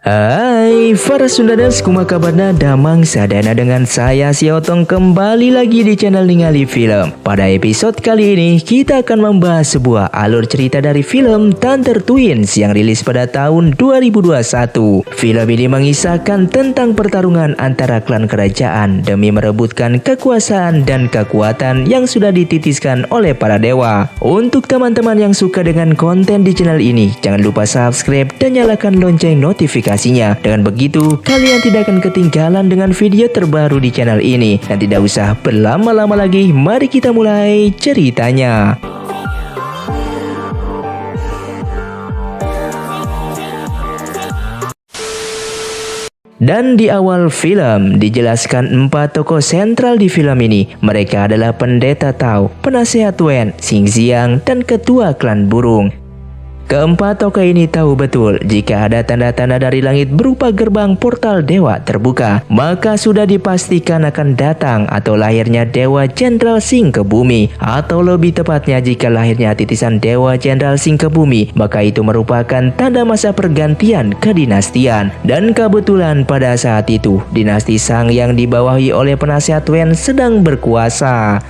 Hai para Sundaders, kumaha kabarna damang sadana dengan saya si Otong kembali lagi di channel Ningali Film. Pada episode kali ini kita akan membahas sebuah alur cerita dari film Thunder Twins yang rilis pada tahun 2021. Film ini mengisahkan tentang pertarungan antara klan kerajaan demi merebutkan kekuasaan dan kekuatan yang sudah dititiskan oleh para dewa. Untuk teman-teman yang suka dengan konten di channel ini, jangan lupa subscribe dan nyalakan lonceng notifikasi. Dengan begitu, kalian tidak akan ketinggalan dengan video terbaru di channel ini. Dan tidak usah berlama-lama lagi, mari kita mulai ceritanya. Dan di awal film dijelaskan 4 tokoh sentral di film ini. Mereka adalah Pendeta Tao, Penasehat Wen, Xing Xiang, dan Ketua Klan Burung. Keempat tokoh ini tahu betul jika ada tanda-tanda dari langit berupa gerbang portal dewa terbuka, maka sudah dipastikan akan datang atau lahirnya Dewa Jenderal Xing ke bumi. Atau lebih tepatnya, jika lahirnya titisan Dewa Jenderal Xing ke bumi, maka itu merupakan tanda masa pergantian kedinastian. Dan kebetulan pada saat itu dinasti Shang yang dibawahi oleh Penasehat Wen sedang berkuasa.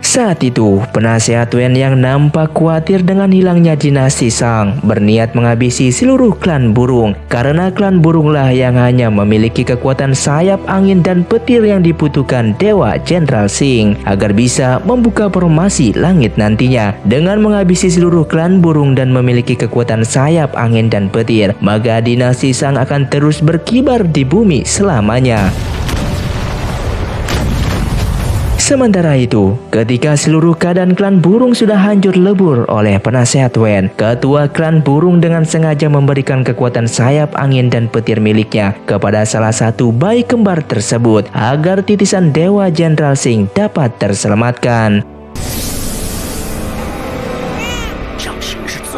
Saat itu, Penasehat Wen yang nampak khawatir dengan hilangnya dinasti Shang berniat menghabisi seluruh klan burung, karena klan burunglah yang hanya memiliki kekuatan sayap angin dan petir yang dibutuhkan Dewa Jenderal Xing agar bisa membuka formasi langit nantinya. Dengan menghabisi seluruh klan burung dan memiliki kekuatan sayap angin dan petir, maka dinasti Shang akan terus berkibar di bumi selamanya. Sementara itu, ketika seluruh keadaan klan burung sudah hancur lebur oleh Penasehat Wen, Ketua Klan Burung dengan sengaja memberikan kekuatan sayap angin dan petir miliknya kepada salah satu bayi kembar tersebut agar titisan Dewa Jenderal Xing dapat terselamatkan.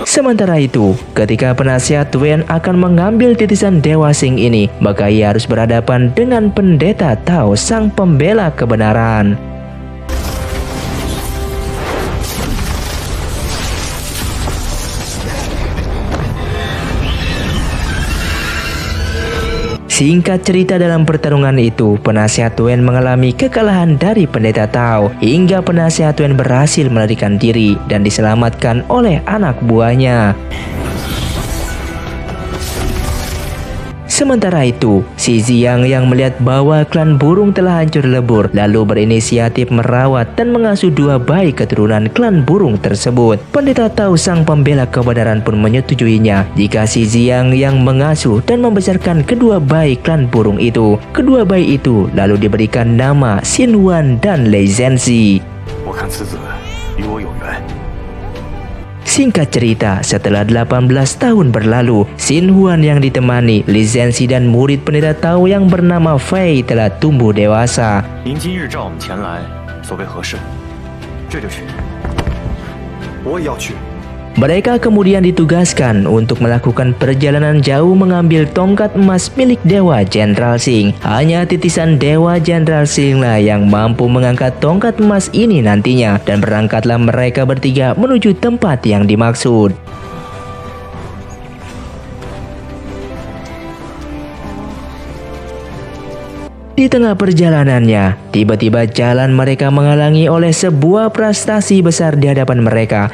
Sementara itu, ketika Penasehat Wen akan mengambil titisan Dewa Xing ini, maka ia harus berhadapan dengan Pendeta Tao, sang pembela kebenaran. Singkat cerita, dalam pertarungan itu, Penasehat Wen mengalami kekalahan dari Pendeta Tao hingga Penasehat Wen berhasil melarikan diri dan diselamatkan oleh anak buahnya. Sementara itu, Xing Xiang yang melihat bahwa klan burung telah hancur lebur lalu berinisiatif merawat dan mengasuh 2 bayi keturunan klan burung tersebut. Pendeta Tao, sang pembela kebenaran, pun menyetujuinya jika Xing Xiang yang mengasuh dan membesarkan kedua bayi klan burung itu. Kedua bayi itu lalu diberikan nama Xin Huan dan Lei Zhenxi. Singkat cerita, setelah 18 tahun berlalu, Xin Huan yang ditemani Lei Zhenxi dan murid Pendeta Tao yang bernama Fei telah tumbuh dewasa. Mereka kemudian ditugaskan untuk melakukan perjalanan jauh mengambil tongkat emas milik Dewa Jenderal Xing. Hanya titisan Dewa Jenderal Xing lah yang mampu mengangkat tongkat emas ini nantinya, dan berangkatlah mereka bertiga menuju tempat yang dimaksud. Di tengah perjalanannya, tiba-tiba jalan mereka menghalangi oleh sebuah prestasi besar di hadapan mereka.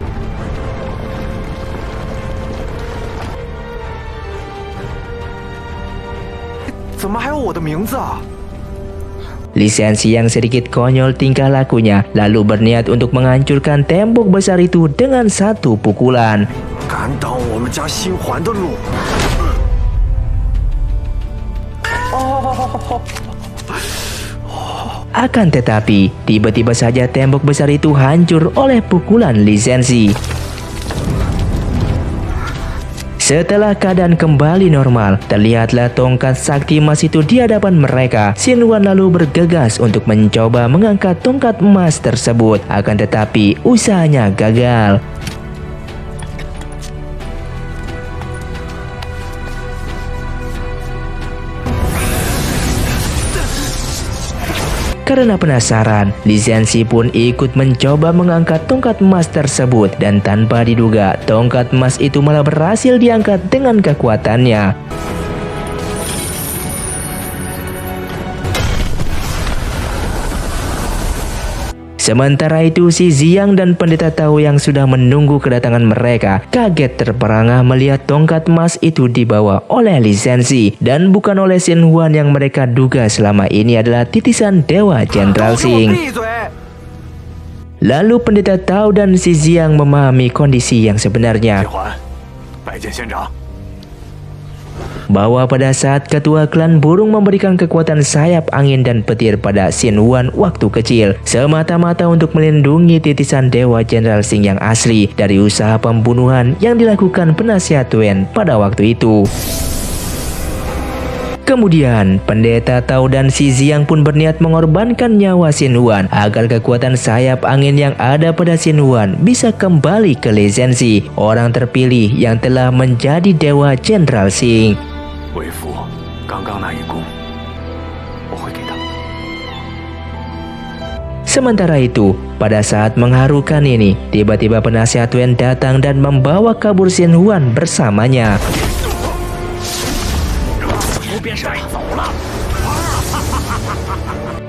Lei Zhenxi yang sedikit konyol tingkah lakunya lalu berniat untuk menghancurkan tembok besar itu dengan satu pukulan. Akan tetapi, tiba-tiba saja tembok besar itu hancur oleh pukulan Lei Zhenxi. Setelah keadaan kembali normal, terlihatlah tongkat sakti emas itu di hadapan mereka. Xin Huan lalu bergegas untuk mencoba mengangkat tongkat emas tersebut, akan tetapi usahanya gagal. Karena penasaran, Li Zhansi pun ikut mencoba mengangkat tongkat emas tersebut dan tanpa diduga, tongkat emas itu malah berhasil diangkat dengan kekuatannya. Sementara itu, si Xiang dan Pendeta Tao yang sudah menunggu kedatangan mereka kaget terperangah melihat tongkat emas itu dibawa oleh Li Zhansi dan bukan oleh Xin Huan yang mereka duga selama ini adalah titisan Dewa Jenderal Xing. Lalu Pendeta Tao dan si Xiang memahami kondisi yang sebenarnya, bahwa pada saat ketua klan burung memberikan kekuatan sayap angin dan petir pada Xin Huan waktu kecil, semata-mata untuk melindungi titisan Dewa Jenderal Xing yang asli dari usaha pembunuhan yang dilakukan penasihat Wen pada waktu itu. Kemudian, Pendeta Tao dan si Xiang pun berniat mengorbankan nyawa Xin Huan agar kekuatan sayap angin yang ada pada Xin Huan bisa kembali ke Li Zhansi, orang terpilih yang telah menjadi Dewa Jenderal Xing. Sementara itu, pada saat mengharukan ini, tiba-tiba penasihat Wen datang dan membawa kabur Xin Huan bersamanya.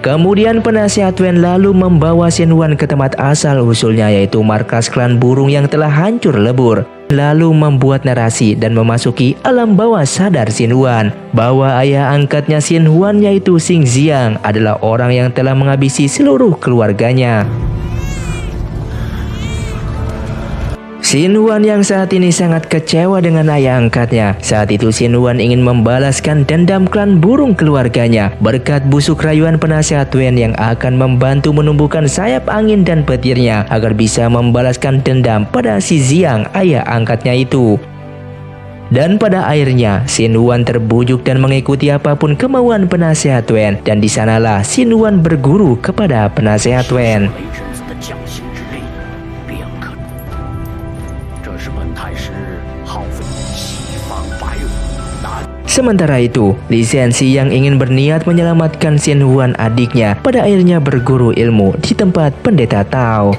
Kemudian penasihat Wen lalu membawa Xin Huan ke tempat asal usulnya, yaitu markas klan burung yang telah hancur lebur. Lalu membuat narasi dan memasuki alam bawah sadar Xin Huan bahwa ayah angkatnya Xin Huan yaitu Xing Xiang adalah orang yang telah menghabisi seluruh keluarganya. Xin Huan yang saat ini sangat kecewa dengan ayah angkatnya. Saat itu Xin Huan ingin membalaskan dendam klan burung keluarganya berkat busuk rayuan penasihat Wen yang akan membantu menumbuhkan sayap angin dan petirnya agar bisa membalaskan dendam pada si Xiang ayah angkatnya itu. Dan pada akhirnya Xin Huan terbujuk dan mengikuti apapun kemauan penasihat Wen, dan di sanalah Xin Huan berguru kepada penasihat Wen. Sementara itu, Li Zhansi yang ingin berniat menyelamatkan Xin Huan adiknya pada akhirnya berguru ilmu di tempat Pendeta Tao.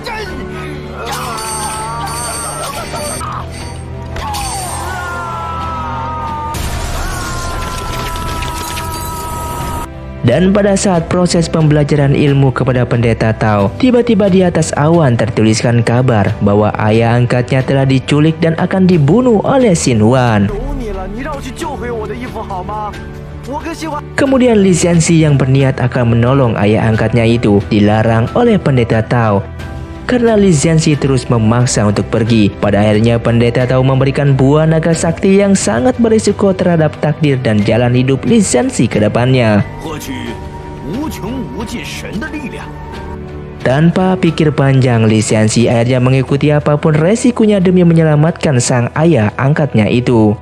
Dan pada saat proses pembelajaran ilmu kepada Pendeta Tao, tiba-tiba di atas awan tertuliskan kabar bahwa ayah angkatnya telah diculik dan akan dibunuh oleh Xin Huan. Kemudian Li Zhansi yang berniat akan menolong ayah angkatnya itu dilarang oleh Pendeta Tao. Karena Li Zhansi terus memaksa untuk pergi, pada akhirnya Pendeta Tao memberikan buah naga sakti yang sangat berisiko terhadap takdir dan jalan hidup Li Zhansi ke depannya. Tanpa pikir panjang, Li Zhansi akhirnya mengikuti apapun resikonya demi menyelamatkan sang ayah angkatnya itu.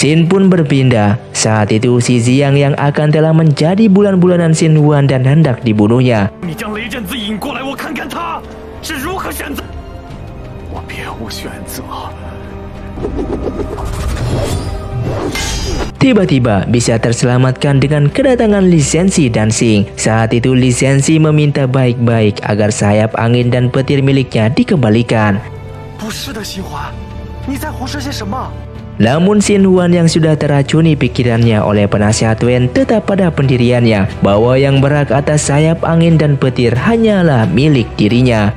Xin pun berpindah. Saat itu si Xiang yang akan telah menjadi bulan-bulanan Xin Huan dan hendak dibunuhnya. Tiba-tiba bisa terselamatkan dengan kedatangan Li Zhansi dan Xing. Saat itu Li Zhansi meminta baik-baik agar sayap angin dan petir miliknya dikembalikan. Namun Xin Huan yang sudah teracuni pikirannya oleh penasihat Wen tetap pada pendiriannya bahwa yang berhak atas sayap angin dan petir hanyalah milik dirinya.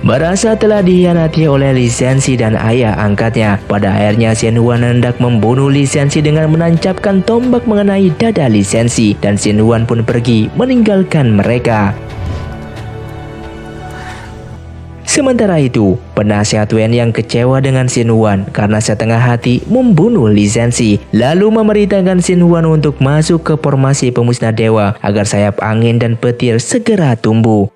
Merasa telah dikhianati oleh Li Zhansi dan ayah angkatnya, pada akhirnya Xin Huan hendak membunuh Li Zhansi dengan menancapkan tombak mengenai dada Li Zhansi, dan Xin Huan pun pergi meninggalkan mereka. Sementara itu, penasihat Wen yang kecewa dengan Xin Huan karena setengah hati membunuh Li Zhansi, lalu memerintahkan Xin Huan untuk masuk ke formasi pemusnah dewa agar sayap angin dan petir segera tumbuh.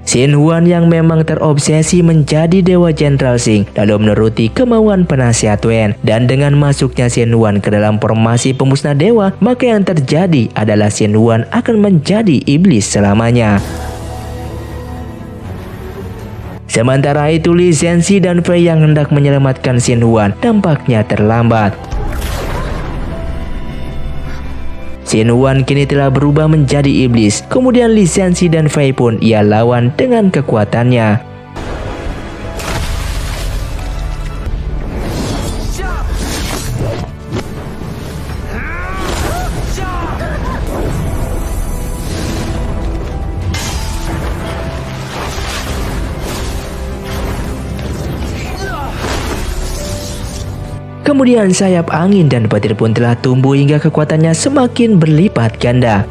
Shin Huan yang memang terobsesi menjadi Dewa Jenderal Sing lalu menuruti kemauan penasihat Wen, dan dengan masuknya Shin Huan ke dalam formasi pemusnah dewa, maka yang terjadi adalah Shin Huan akan menjadi iblis selamanya. Sementara itu Li Zhenxi dan Fei yang hendak menyelamatkan Shin Huan tampaknya terlambat. Shin Huan kini telah berubah menjadi iblis. Kemudian Li Zhenxi dan Fei pun ia lawan dengan kekuatannya. Kemudian sayap angin dan petir pun telah tumbuh hingga kekuatannya semakin berlipat ganda.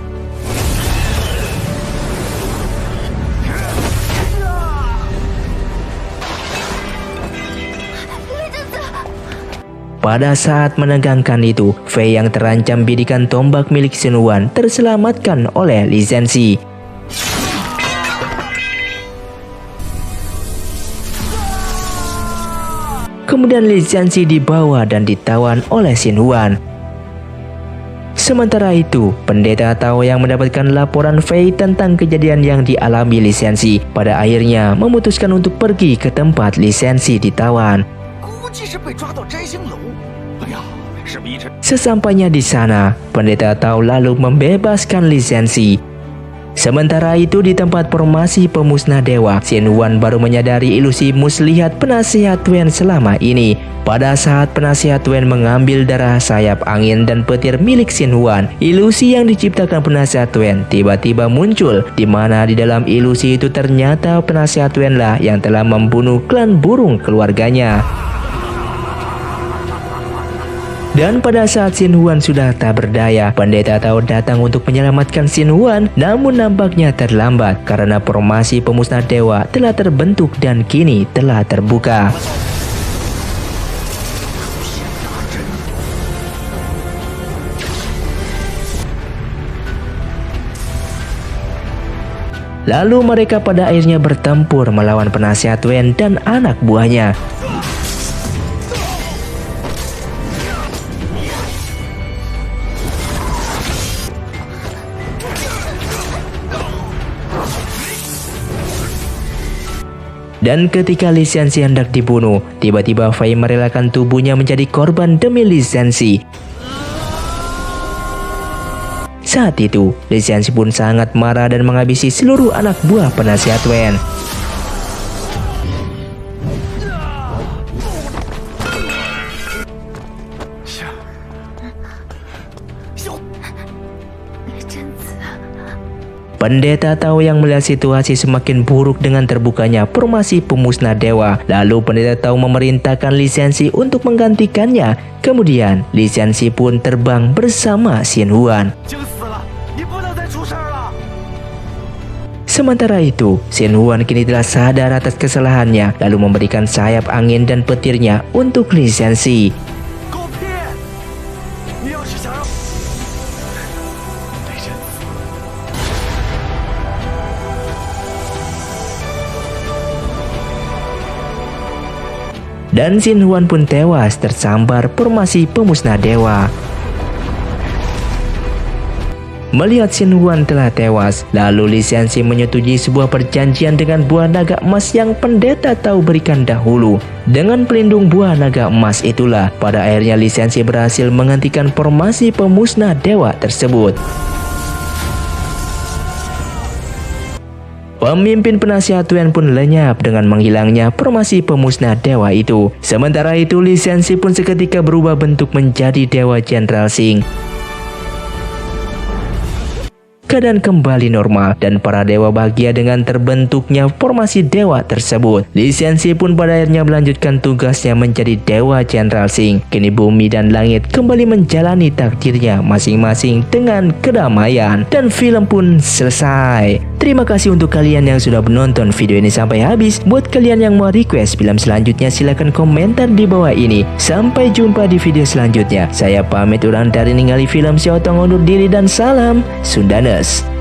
Pada saat menegangkan itu, Fei yang terancam bidikan tombak milik Shin Huan terselamatkan oleh Li Zhenxi. Kemudian Li Zhenxi dibawa dan ditawan oleh Shin Huan. Sementara itu, pendeta Tao yang mendapatkan laporan Fei tentang kejadian yang dialami Li Zhenxi pada akhirnya memutuskan untuk pergi ke tempat Li Zhenxi ditawan. Sesampainya di sana, pendeta Tao lalu membebaskan Li Zhenxi. Sementara itu di tempat formasi pemusnah dewa, Shin Huan baru menyadari ilusi muslihat penasihat Wen selama ini. Pada saat penasihat Wen mengambil darah sayap angin dan petir milik Shin Huan, ilusi yang diciptakan penasihat Wen tiba-tiba muncul, di mana di dalam ilusi itu ternyata penasihat Wen lah yang telah membunuh klan burung keluarganya. Dan pada saat Shin Huan sudah tak berdaya, pendeta Tao datang untuk menyelamatkan Shin Huan, namun nampaknya terlambat karena formasi pemusnah dewa telah terbentuk dan kini telah terbuka. Lalu mereka pada akhirnya bertempur melawan penasihat Wen dan anak buahnya. Dan ketika Li Zhenxi hendak dibunuh, tiba-tiba Fei merelakan tubuhnya menjadi korban demi Li Zhenxi. Saat itu, Li Zhenxi pun sangat marah dan menghabisi seluruh anak buah penasihat Wen. Pendeta Tao yang melihat situasi semakin buruk dengan terbukanya formasi pemusnah dewa. Lalu pendeta Tao memerintahkan Li Zhenxi untuk menggantikannya. Kemudian Li Zhenxi pun terbang bersama Shin Huan. Sementara itu, Shin Huan kini telah sadar atas kesalahannya, lalu memberikan sayap angin dan petirnya untuk Li Zhenxi. Dan Shin Huan pun tewas tersambar formasi pemusnah dewa. Melihat Shin Huan telah tewas, lalu Li Zhenxi menyetujui sebuah perjanjian dengan buah naga emas yang pendeta Tao berikan dahulu. Dengan pelindung buah naga emas itulah, pada akhirnya Li Zhenxi berhasil menghentikan formasi pemusnah dewa tersebut. Pemimpin penasihat Wen pun lenyap dengan menghilangnya formasi pemusnah dewa itu. Sementara itu Li Zhenxi pun seketika berubah bentuk menjadi Dewa Jenderal Sing. Keadaan kembali normal dan para dewa bahagia dengan terbentuknya formasi dewa tersebut. Li Zhenxi pun pada akhirnya melanjutkan tugasnya menjadi Dewa Jenderal Sing. Kini bumi dan langit kembali menjalani takdirnya masing-masing dengan kedamaian. Dan film pun selesai. Terima kasih untuk kalian yang sudah menonton video ini sampai habis. Buat kalian yang mau request film selanjutnya, silahkan komentar di bawah ini. Sampai jumpa di video selanjutnya. Saya pamit undur diri, ningali film. Saya undur diri dan salam Sundanese.